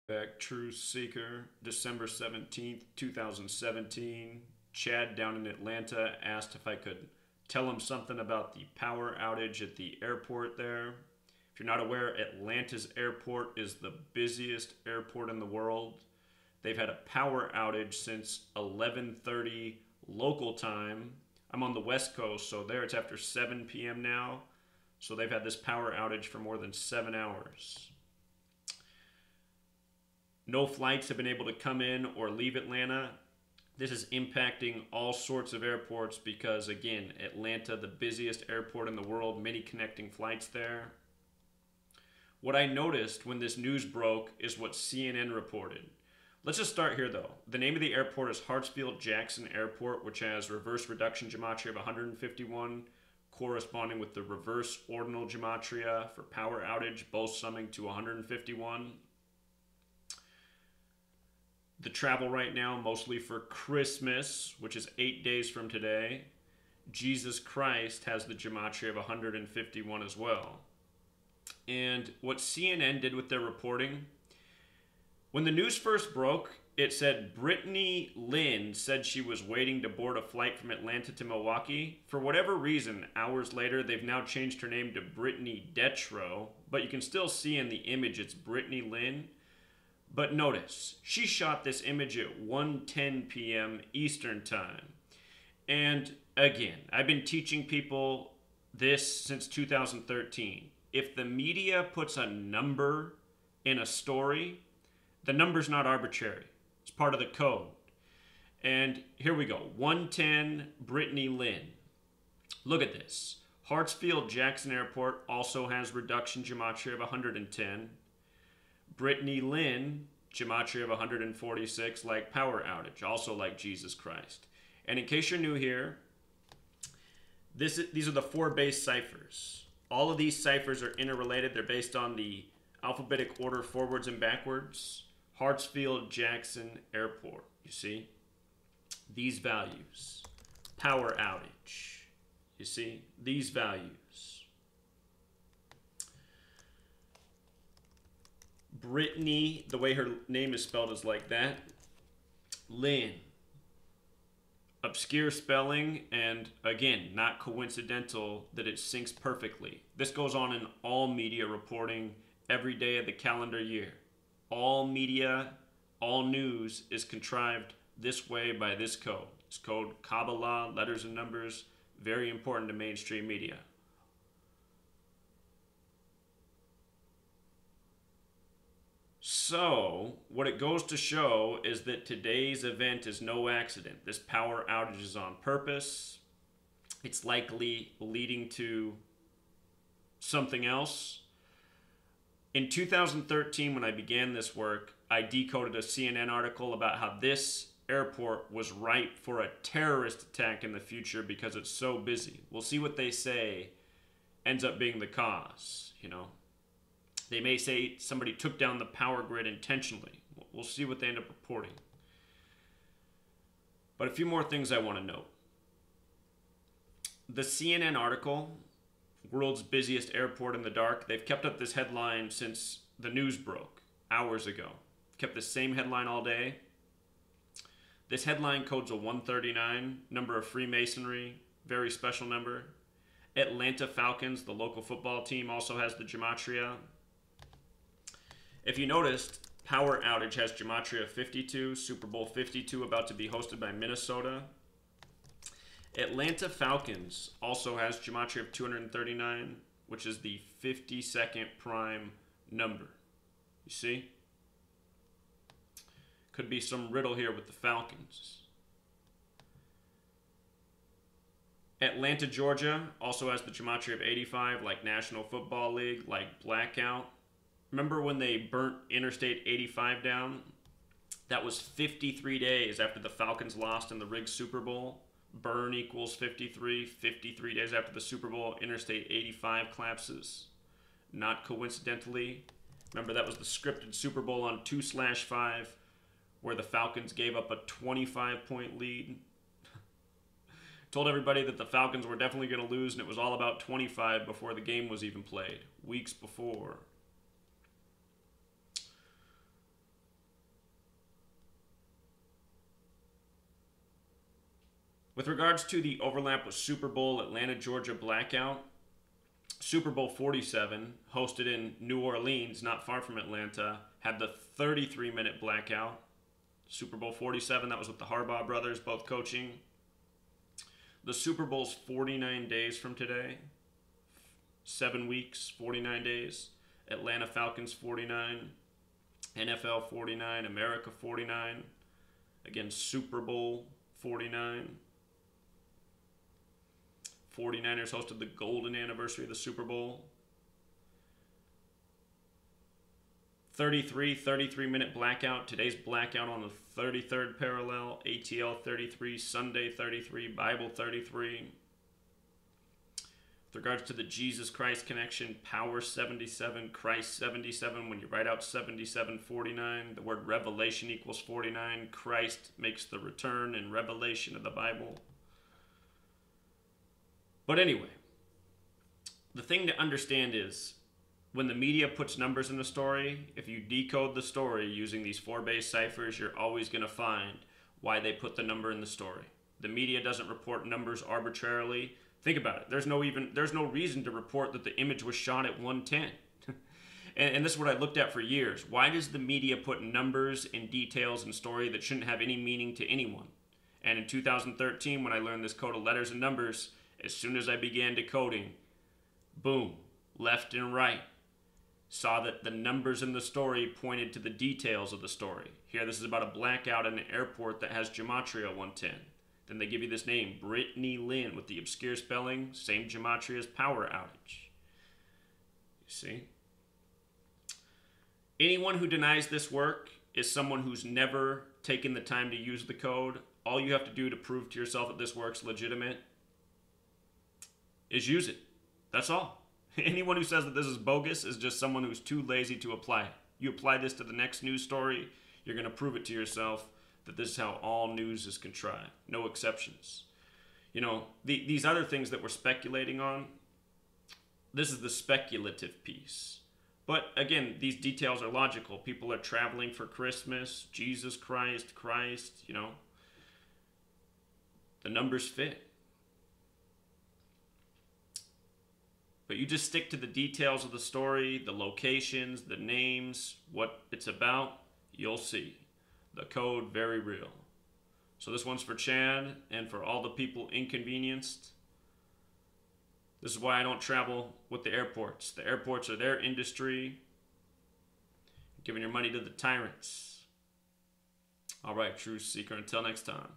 Back Truth Seeker, December 17th, 2017. Chad down in Atlanta asked if I could tell him something about the power outage at the airport there. If you're not aware, Atlanta's airport is the busiest airport in the world. They've had a power outage since 11:30 local time. I'm on the West Coast, so there it's after 7 p.m. now. So they've had this power outage for more than 7 hours. No flights have been able to come in or leave Atlanta. This is impacting all sorts of airports because, again, Atlanta, the busiest airport in the world, many connecting flights there. What I noticed when this news broke is what CNN reported. Let's just start here, though. The name of the airport is Hartfield-Jackson Airport, which has reverse reduction gematria of 151, corresponding with the reverse ordinal gematria for power outage, both summing to 151. The travel right now, mostly for Christmas, which is 8 days from today. Jesus Christ has the gematria of 151 as well. And what CNN did with their reporting, when the news first broke, it said Brittany Lynn said she was waiting to board a flight from Atlanta to Milwaukee. For whatever reason, hours later, they've now changed her name to Brittany Detro, but you can still see in the image it's Brittany Lynn. But notice, she shot this image at 1:10 p.m. Eastern Time. And again, I've been teaching people this since 2013. If the media puts a number in a story, the number's not arbitrary. It's part of the code. And here we go. 1:10, Brittany Lynn. Look at this. Hartsfield-Jackson Airport also has reduction gematria of 110. Brittany Lynn, gematria of 146, like power outage, also like Jesus Christ. And in case you're new here, these are the 4 base ciphers. All of these ciphers are interrelated. They're based on the alphabetic order forwards and backwards. Hartsfield-Jackson Airport, you see? These values. Power outage, you see? These values. Brittany, the way her name is spelled is like that. Lynn. Obscure spelling, and again, not coincidental that it syncs perfectly. This goes on in all media reporting every day of the calendar year. All media, all news is contrived this way by this code. It's code Kabbalah, letters and numbers, very important to mainstream media. So, what it goes to show is that today's event is no accident. This power outage is on purpose. It's likely leading to something else. In 2013, when I began this work, I decoded a CNN article about how this airport was ripe for a terrorist attack in the future because it's so busy. We'll see what they say ends up being the cause, you know. They may say somebody took down the power grid intentionally. We'll see what they end up reporting. But a few more things I want to note. The CNN article, world's busiest airport in the dark, they've kept up this headline since the news broke hours ago. Kept the same headline all day. This headline code's a 139, number of Freemasonry, very special number. Atlanta Falcons, the local football team, also has the gematria. If you noticed, power outage has gematria 52, Super Bowl 52 about to be hosted by Minnesota. Atlanta Falcons also has gematria of 239, which is the 52nd prime number. You see? Could be some riddle here with the Falcons. Atlanta, Georgia also has the gematria of 85, like National Football League, like blackout. Remember when they burnt Interstate 85 down? That was 53 days after the Falcons lost in the rigged Super Bowl. Burn equals 53. 53 days after the Super Bowl, Interstate 85 collapses. Not coincidentally. Remember, that was the scripted Super Bowl on 2/5, where the Falcons gave up a 25-point lead. Told everybody that the Falcons were definitely going to lose, and it was all about 25 before the game was even played. Weeks before. With regards to the overlap with Super Bowl Atlanta, Georgia blackout, Super Bowl 47, hosted in New Orleans, not far from Atlanta, had the 33-minute blackout. Super Bowl 47, that was with the Harbaugh brothers both coaching. The Super Bowl's 49 days from today. 7 weeks, 49 days. Atlanta Falcons 49, NFL 49, America 49. Again, Super Bowl 49. 49ers hosted the golden anniversary of the Super Bowl. 33-minute blackout. Today's blackout on the 33rd parallel. ATL 33, Sunday 33, Bible 33. With regards to the Jesus Christ connection, power 77, Christ 77. When you write out 77:49, the word revelation equals 49. Christ makes the return in Revelation of the Bible. But anyway, the thing to understand is when the media puts numbers in the story, if you decode the story using these 4 base ciphers, you're always going to find why they put the number in the story. The media doesn't report numbers arbitrarily. Think about it. There's no reason to report that the image was shot at 110. and this is what I looked at for years. Why does the media put numbers and details in story that shouldn't have any meaning to anyone? And in 2013, when I learned this code of letters and numbers, as soon as I began decoding, boom, left and right, saw that the numbers in the story pointed to the details of the story. Here, this is about a blackout in an airport that has gematria 110. Then they give you this name, Brittany Lynn, with the obscure spelling, same gematria as power outage. You see? Anyone who denies this work is someone who's never taken the time to use the code. All you have to do to prove to yourself that this work's legitimate is use it. That's all. Anyone who says that this is bogus is just someone who's too lazy to apply it. You apply this to the next news story, you're going to prove it to yourself that this is how all news is contrived. No exceptions. You know, these other things that we're speculating on, this is the speculative piece. But again, these details are logical. People are traveling for Christmas, Jesus Christ, you know. The numbers fit. But you just stick to the details of the story, the locations, the names, what it's about, you'll see. The code, very real. So this one's for Chad and for all the people inconvenienced. This is why I don't travel with the airports. The airports are their industry. Giving your money to the tyrants. All right, Truth Seeker, until next time.